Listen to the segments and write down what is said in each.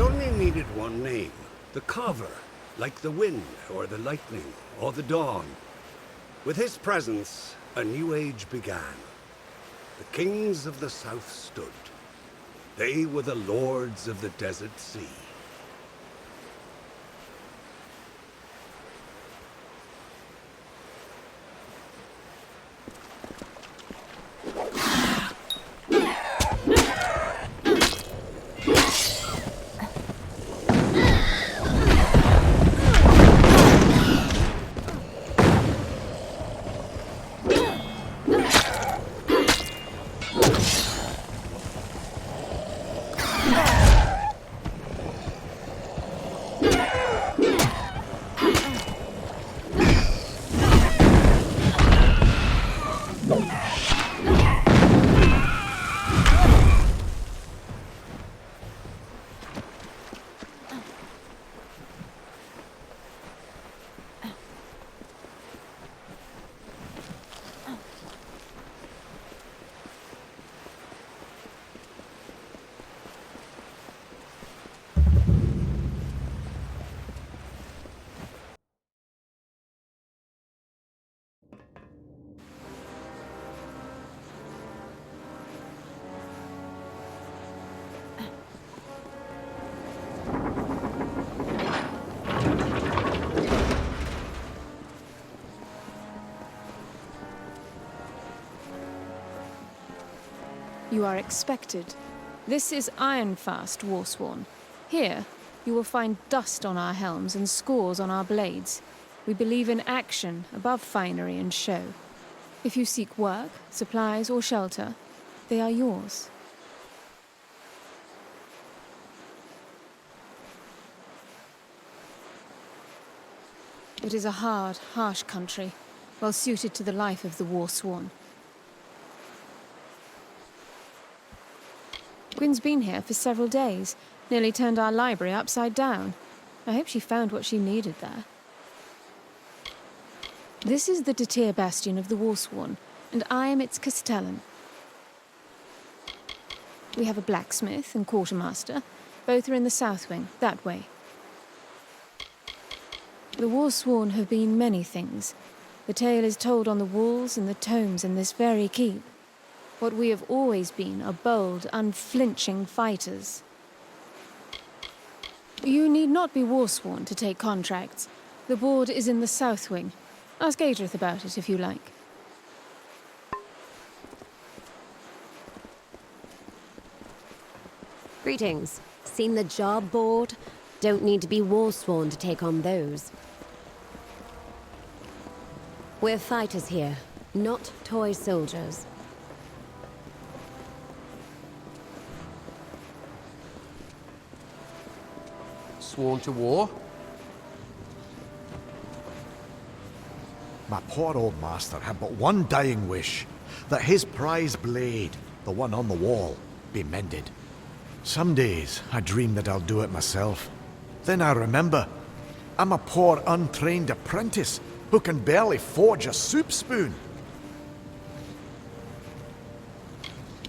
only needed one name. The Carver, like the wind, or the lightning, or the dawn. With his presence, a new age began. The kings of the south stood. They were the lords of the desert sea. You are expected. This is Ironfast, Warsworn. Here, you will find dust on our helms and scores on our blades. We believe in action above finery and show. If you seek work, supplies, or shelter, they are yours. It is a hard, harsh country, well suited to the life of the Warsworn. Gwyn's been here for several days, nearly turned our library upside down. I hope she found what she needed there. This is the Detir bastion of the Warsworn, and I am its castellan. We have a blacksmith and quartermaster. Both are in the south wing, that way. The Warsworn have been many things. The tale is told on the walls and the tomes in this very keep. What we have always been are bold, unflinching fighters. You need not be Warsworn to take contracts. The board is in the south wing. Ask Adrith about it if you like. Greetings. Seen the job board? Don't need to be Warsworn to take on those. We're fighters here, not toy soldiers. Sworn to war? My poor old master had but one dying wish, that his prize blade, the one on the wall, be mended. Some days I dream that I'll do it myself. Then I remember, I'm a poor untrained apprentice who can barely forge a soup spoon.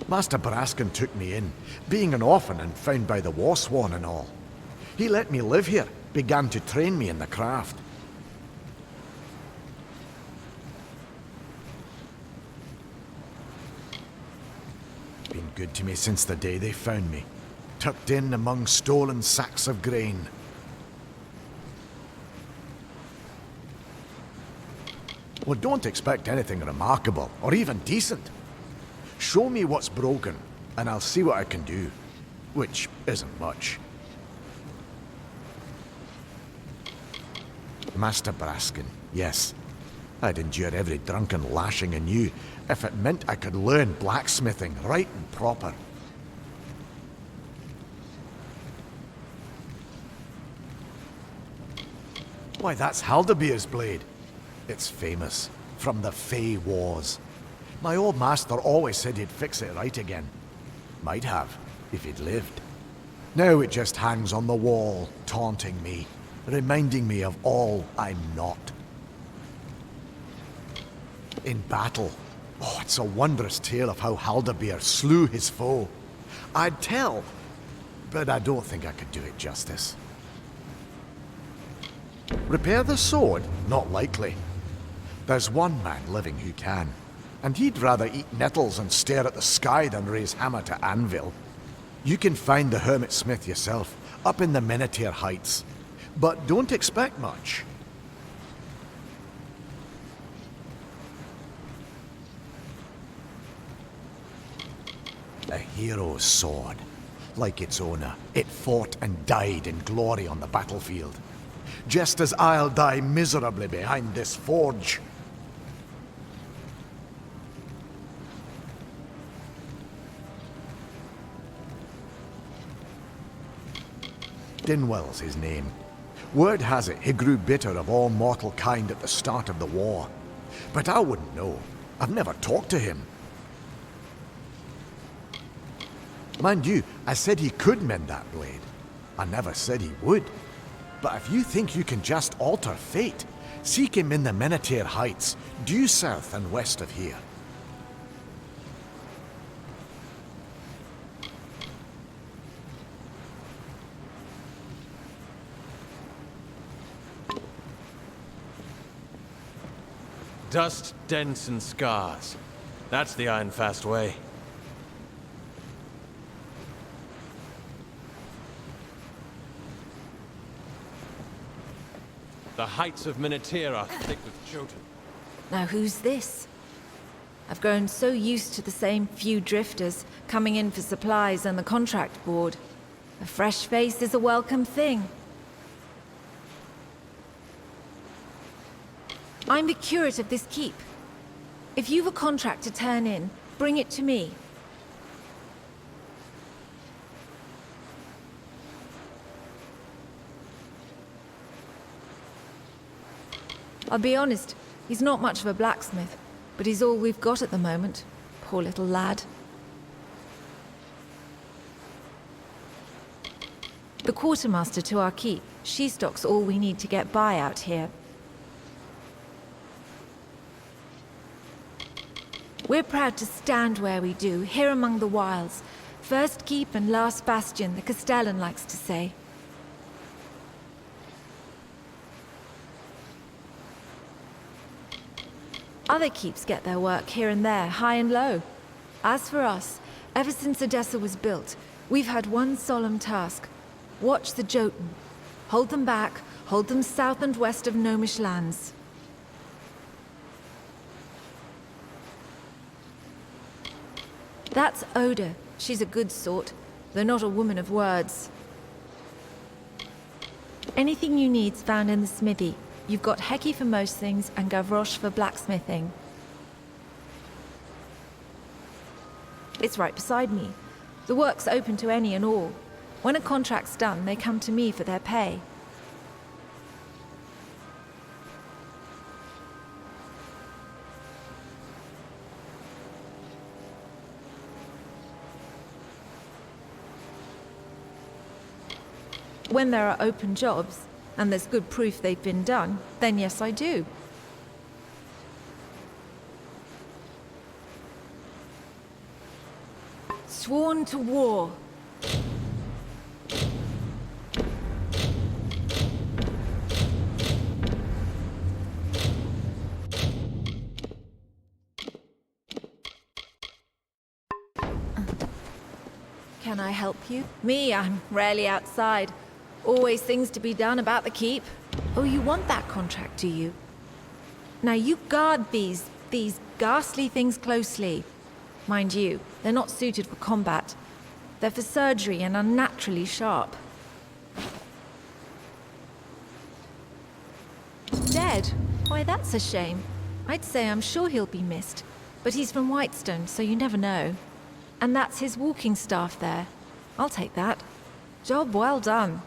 Master Braskin took me in, being an orphan and found by the Warsworn and all. He let me live here, began to train me in the craft. Been good to me since the day they found me, tucked in among stolen sacks of grain. Well, don't expect anything remarkable, or even decent. Show me what's broken, and I'll see what I can do. Which isn't much. Master Braskin, yes. I'd endure every drunken lashing anew if it meant I could learn blacksmithing right and proper. Why, that's Haldabeer's blade. It's famous, from the Fey Wars. My old master always said he'd fix it right again. Might have, if he'd lived. Now it just hangs on the wall, taunting me, reminding me of all I'm not. In battle, oh, it's a wondrous tale of how Haldabeer slew his foe. I'd tell, but I don't think I could do it justice. Repair the sword? Not likely. There's one man living who can, and he'd rather eat nettles and stare at the sky than raise hammer to anvil. You can find the hermit smith yourself, up in the Minotaur Heights. But don't expect much. A hero's sword. Like its owner, it fought and died in glory on the battlefield. Just as I'll die miserably behind this forge. Dinwell's his name. Word has it he grew bitter of all mortal kind at the start of the war. But I wouldn't know. I've never talked to him. Mind you, I said he could mend that blade. I never said he would. But if you think you can just alter fate, seek him in the Minotaur Heights, due south and west of here. Dust, dents, and scars. That's the Ironfast way. The heights of Minotaur are thick with children. Now who's this? I've grown so used to the same few drifters coming in for supplies and the contract board. A fresh face is a welcome thing. I'm the curate of this keep. If you've a contract to turn in, bring it to me. I'll be honest, he's not much of a blacksmith, but he's all we've got at the moment. Poor little lad. The quartermaster to our keep, she stocks all we need to get by out here. We're proud to stand where we do, here among the wilds. First keep and last bastion, the Castellan likes to say. Other keeps get their work here and there, high and low. As for us, ever since Odessa was built, we've had one solemn task. Watch the Jotun. Hold them back, hold them south and west of Gnomish lands. That's Oda. She's a good sort, though not a woman of words. Anything you need's found in the smithy. You've got Heki for most things and Gavroche for blacksmithing. It's right beside me. The work's open to any and all. When a contract's done, they come to me for their pay. When there are open jobs, and there's good proof they've been done, then yes, I do. Sworn to war. Can I help you? Me, I'm rarely outside. Always things to be done about the keep. Oh, you want that contract, do you? Now you guard these ghastly things closely. Mind you, they're not suited for combat. They're for surgery and unnaturally sharp. Dead? Why, that's a shame. I'd say I'm sure he'll be missed. But he's from Whitestone, so you never know. And that's his walking staff there. I'll take that. Job well done.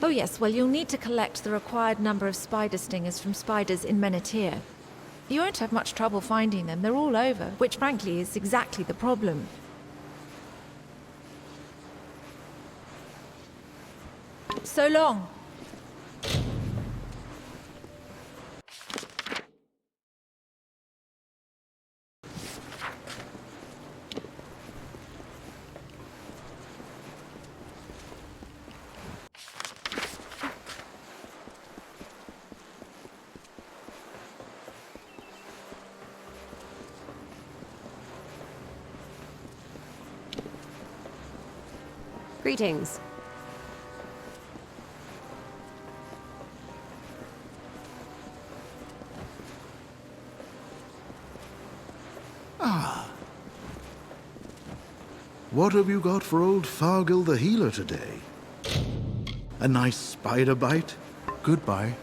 Oh yes, well you'll need to collect the required number of spider stingers from spiders in Minotaur. You won't have much trouble finding them, they're all over, which frankly is exactly the problem. So long. Greetings. What have you got for old Fargil the healer today? A nice spider bite? Goodbye.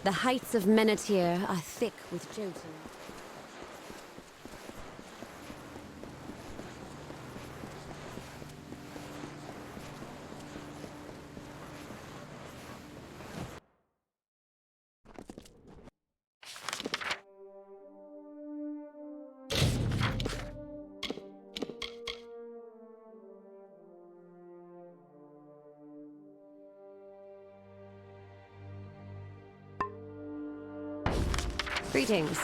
The heights of Menetier are thick with Jotun. Greetings.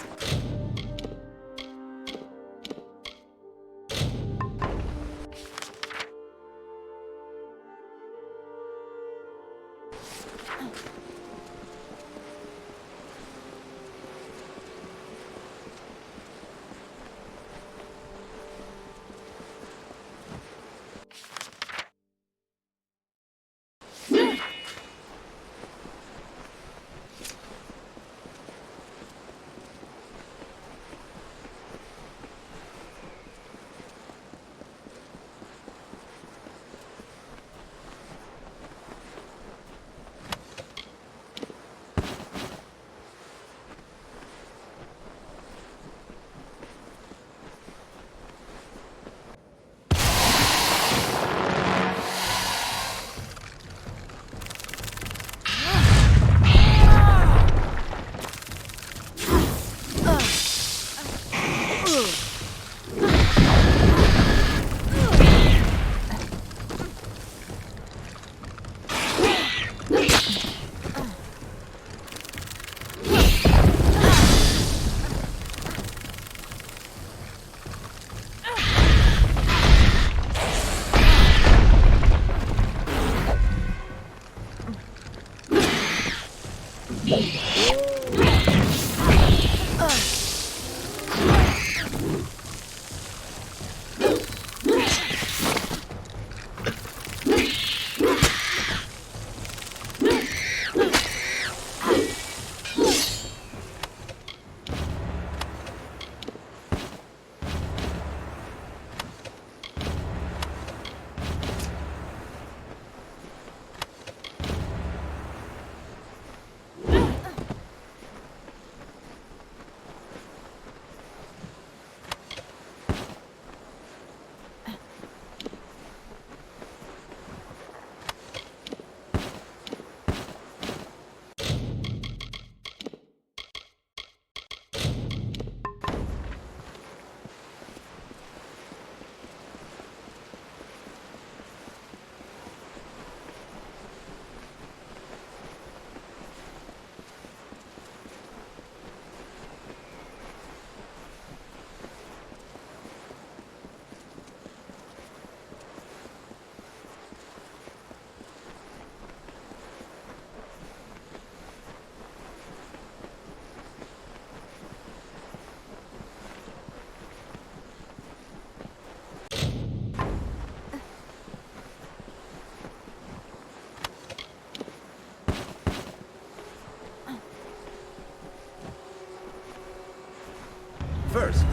First,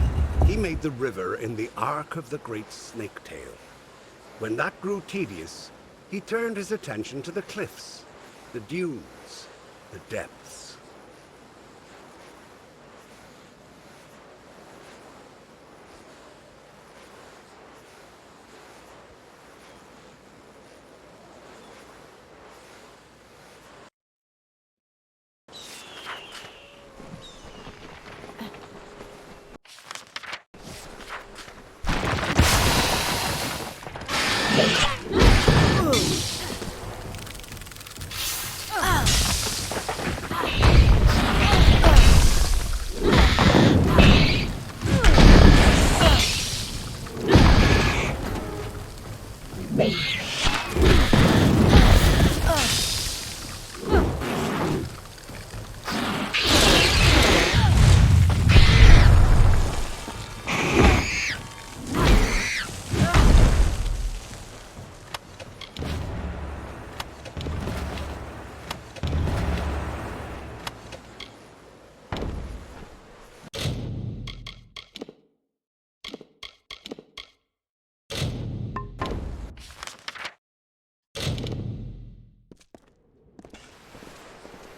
he made the river in the arc of the great snake-tail. When that grew tedious, he turned his attention to the cliffs. the dunes, the depths.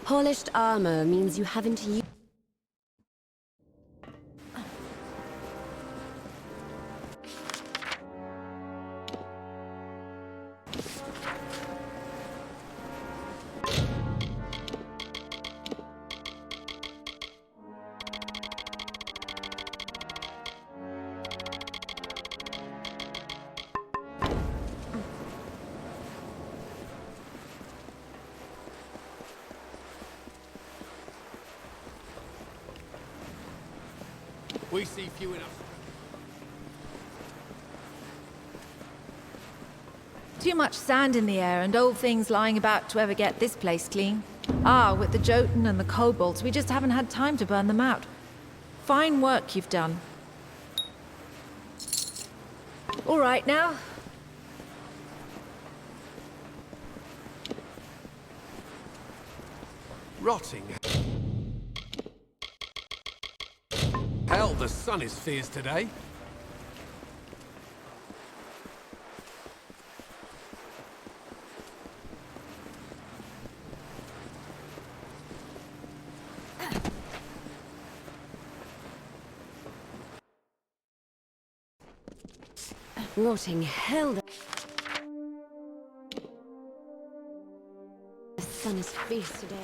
Polished armor means you haven't used. We see few enough. Too much sand in the air and old things lying about to ever get this place clean. Ah, with the Jotun and the kobolds, we just haven't had time to burn them out. Fine work you've done. All right now. Rotting. Hell, the sun is fierce today. Rotting hell. The sun is fierce today.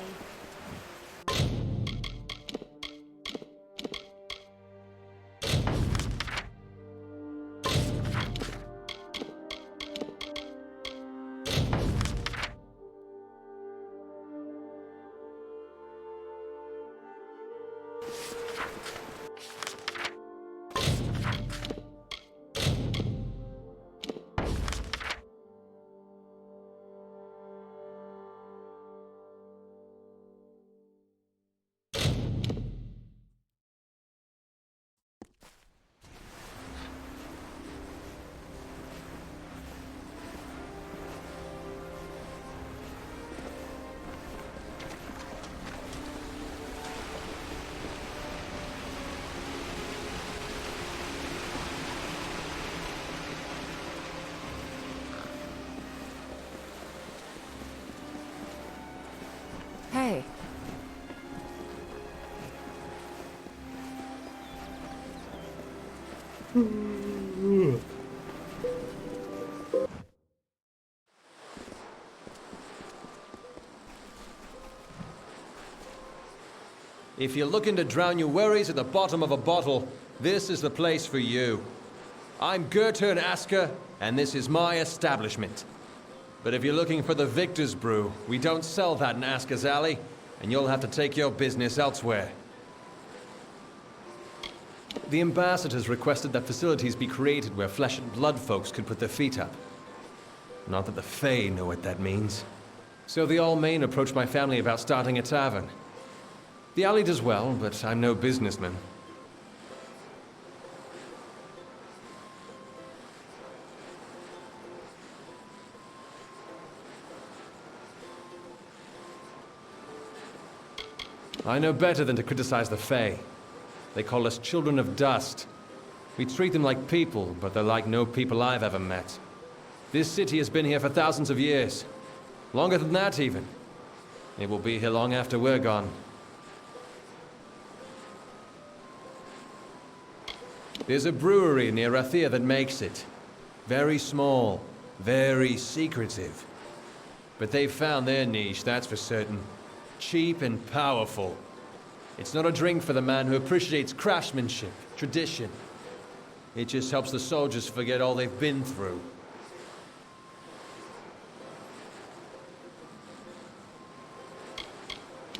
Hey. If you're looking to drown your worries at the bottom of a bottle, this is the place for you. I'm Gurturn Asker, and this is my establishment. But if you're looking for the Victor's Brew, we don't sell that in Asker's Alley, and you'll have to take your business elsewhere. The ambassadors requested that facilities be created where flesh and blood folks could put their feet up. Not that the Fae know what that means. So the Allmain approached my family about starting a tavern. The alley does well, but I'm no businessman. I know better than to criticize the Fae. They call us children of dust. We treat them like people, but they're like no people I've ever met. This city has been here for thousands of years. Longer than that, even. It will be here long after we're gone. There's a brewery near Rathir that makes it. Very small, very secretive. But they've found their niche, that's for certain. Cheap and powerful. It's not a drink for the man who appreciates craftsmanship, tradition. It just helps the soldiers forget all they've been through.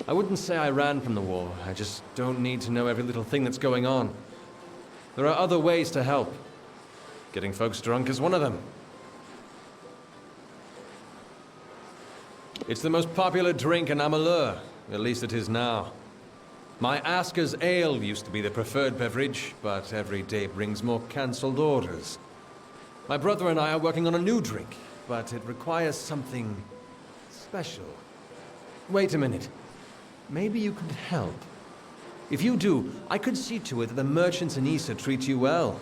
I wouldn't say I ran from the war. I just don't need to know every little thing that's going on. There are other ways to help. Getting folks drunk is one of them. It's the most popular drink in Amalur. At least it is now. My Asker's ale used to be the preferred beverage, but every day brings more cancelled orders. My brother and I are working on a new drink, but it requires something special. Wait a minute. Maybe you could help. If you do, I could see to it that the merchants in Issa treat you well.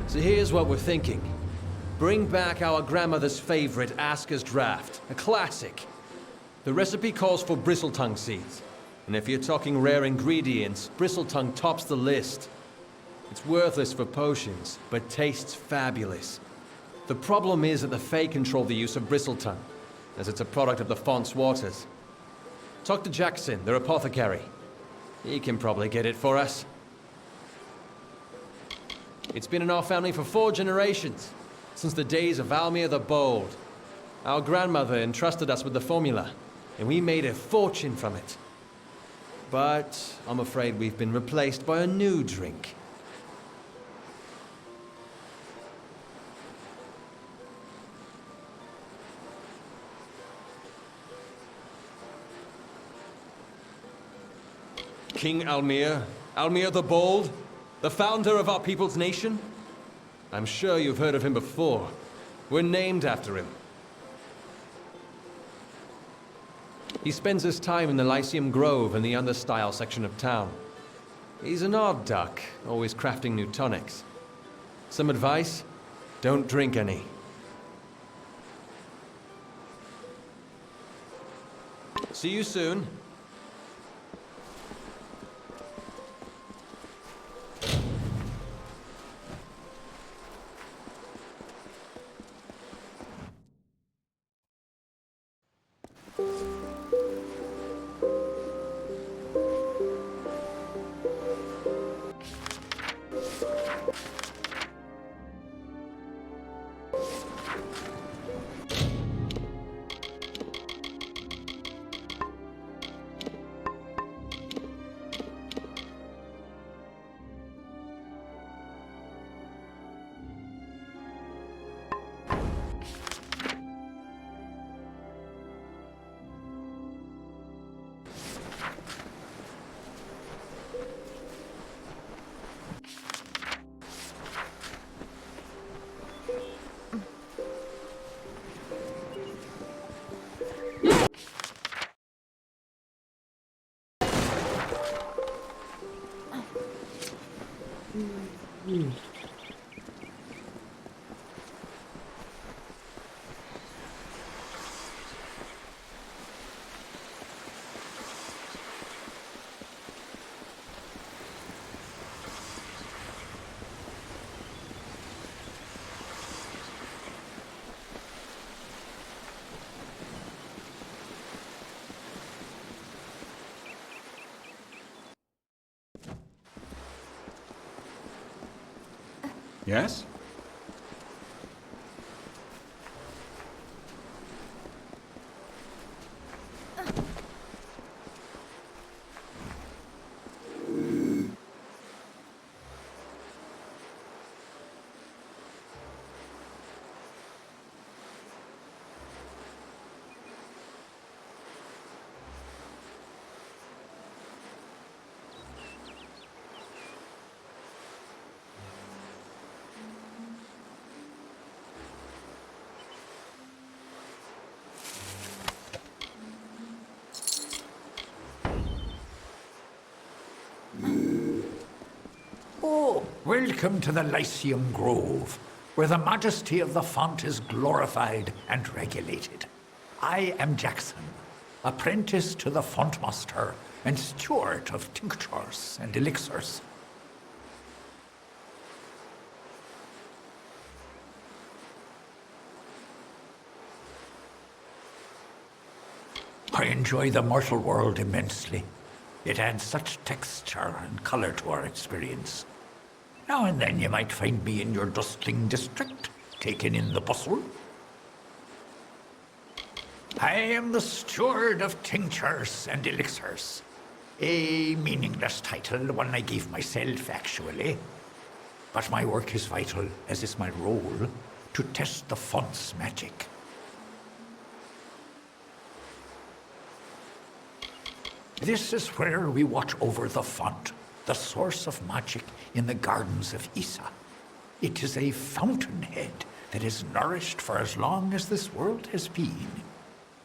So here's what we're thinking. Bring back our grandmother's favorite, Asker's Draft, a classic. The recipe calls for bristletongue seeds. And if you're talking rare ingredients, bristletongue tops the list. It's worthless for potions, but tastes fabulous. The problem is that the Fae control the use of bristletongue, as it's a product of the Font's waters. Talk to Jackson, their apothecary. He can probably get it for us. It's been in our family for 4 generations, since the days of Almir the Bold. Our grandmother entrusted us with the formula, and we made a fortune from it. But I'm afraid we've been replaced by a new drink. King Almir, Almir the Bold, the founder of our people's nation? I'm sure you've heard of him before. We're named after him. He spends his time in the Lyceum Grove in the Understyle section of town. He's an odd duck, always crafting new tonics. Some advice? Don't drink any. See you soon. Yes? Welcome to the Lyceum Grove, where the majesty of the font is glorified and regulated. I am Jackson, apprentice to the Fontmaster and steward of tinctures and elixirs. I enjoy the mortal world immensely. It adds such texture and color to our experience. Now and then you might find me in your dustling district, taking in the bustle. I am the steward of tinctures and elixirs. A meaningless title, one I gave myself, actually. But my work is vital, as is my role, to test the font's magic. This is where we watch over the font, the source of magic in the gardens of Issa. It is a fountainhead that is nourished for as long as this world has been.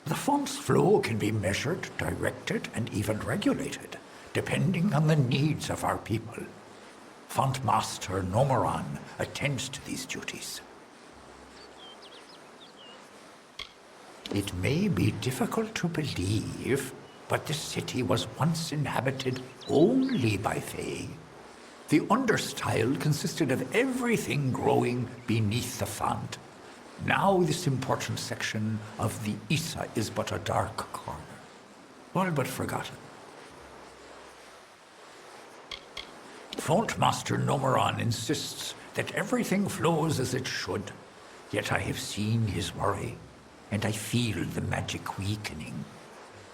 The font's flow can be measured, directed, and even regulated, depending on the needs of our people. Font Master Nomoran attends to these duties. It may be difficult to believe, but the city was once inhabited only by Fae. The understyle consisted of everything growing beneath the font. Now this important section of the Issa is but a dark corner, all but forgotten. Fontmaster Nomoran insists that everything flows as it should, yet I have seen his worry, and I feel the magic weakening.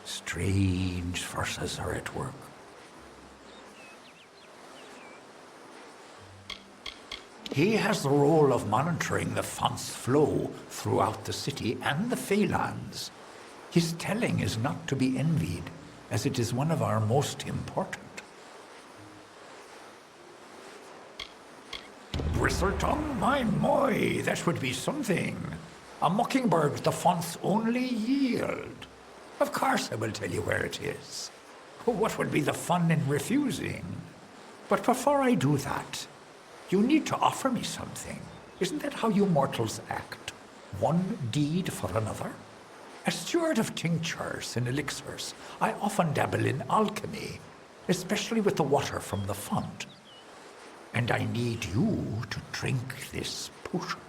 Strange forces are at work. He has the role of monitoring the font's flow throughout the city and the Feylands. His telling is not to be envied, as it is one of our most important. Bristletongue, my, that would be something. A mockingbird the font's only yield. Of course I will tell you where it is. What would be the fun in refusing? But before I do that, you need to offer me something. Isn't that how you mortals act? One deed for another? As steward of tinctures and elixirs, I often dabble in alchemy, especially with the water from the font. And I need you to drink this potion.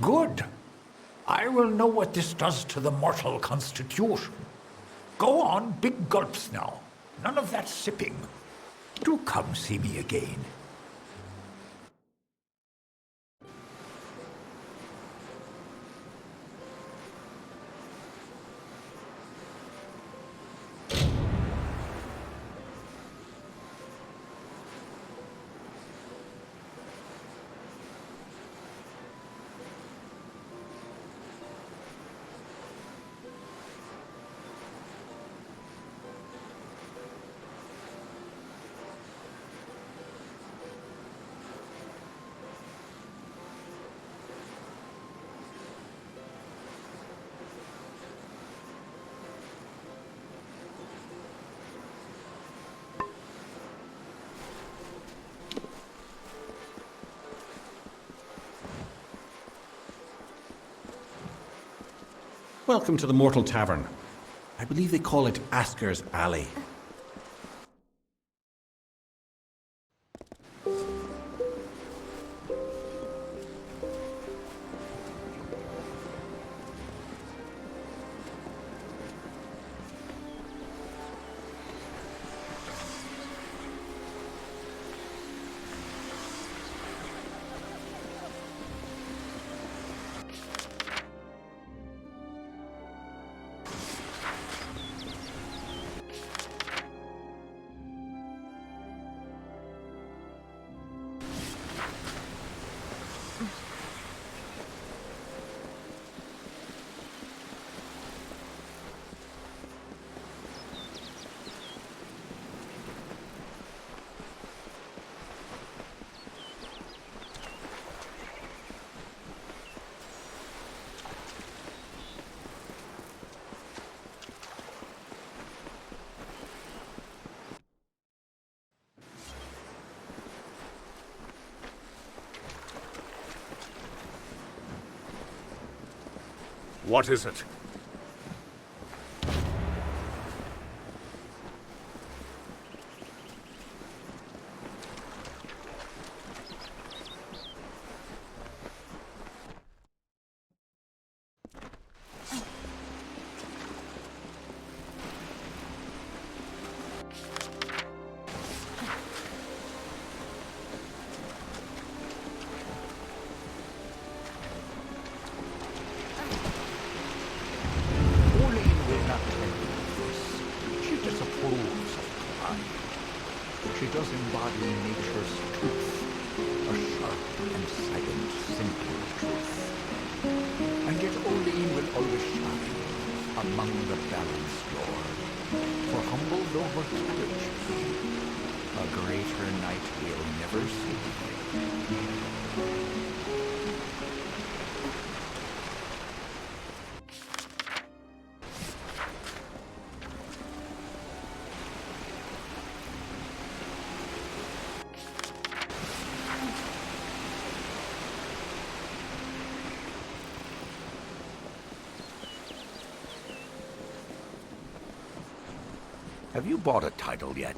Good. I will know what this does to the mortal constitution. Go on, big gulps now. None of that sipping. Do come see me again. Welcome to the Mortal Tavern. I believe they call it Asker's Alley. What is it? She disapproves of crime. She does embody nature's truth, a sharp and silent, simple truth. And yet Oline will always shine among the balanced lord. For humble though her carriage be, a greater knight we'll never see. Have you bought a title yet?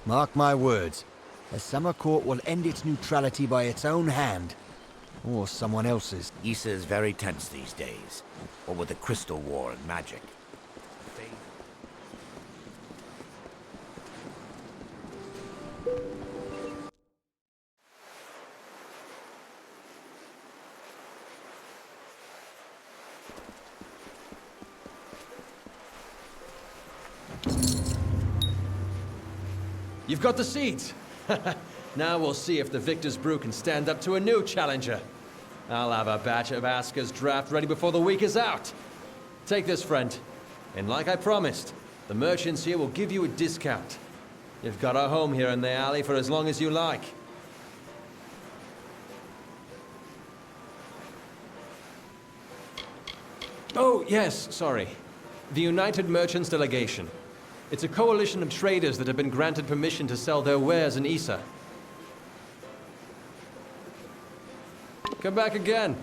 Mark my words, the Summer Court will end its neutrality by its own hand. Or someone else's. Issa is very tense these days. What with the Crystal War and magic. You've got the seeds. Now we'll see if the Victor's Brew can stand up to a new challenger. I'll have a batch of Aska's draft ready before the week is out. Take this, friend. And like I promised, the merchants here will give you a discount. You've got a home here in the alley for as long as you like. Oh, yes, sorry. The United Merchants Delegation. It's a coalition of traders that have been granted permission to sell their wares in Issa. Come back again.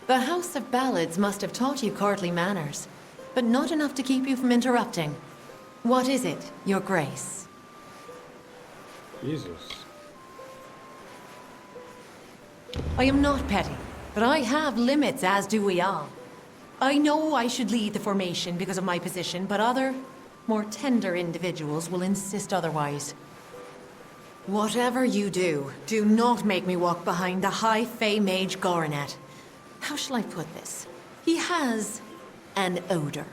The House of Ballads must have taught you courtly manners, but not enough to keep you from interrupting. What is it, Your Grace? Jesus. I am not petty, but I have limits, as do we all. I know I should lead the formation because of my position, but other, more tender individuals will insist otherwise. Whatever you do, do not make me walk behind the High Fae Mage Goronet. How shall I put this? He has an odor.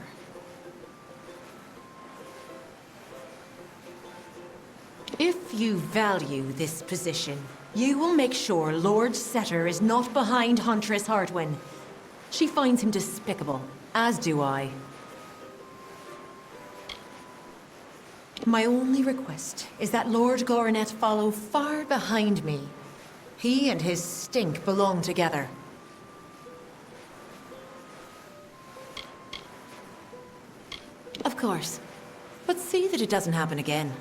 If you value this position, you will make sure Lord Setter is not behind Huntress Hartwin. She finds him despicable, as do I. My only request is that Lord Goronet follow far behind me. He and his stink belong together. Of course. But see that it doesn't happen again.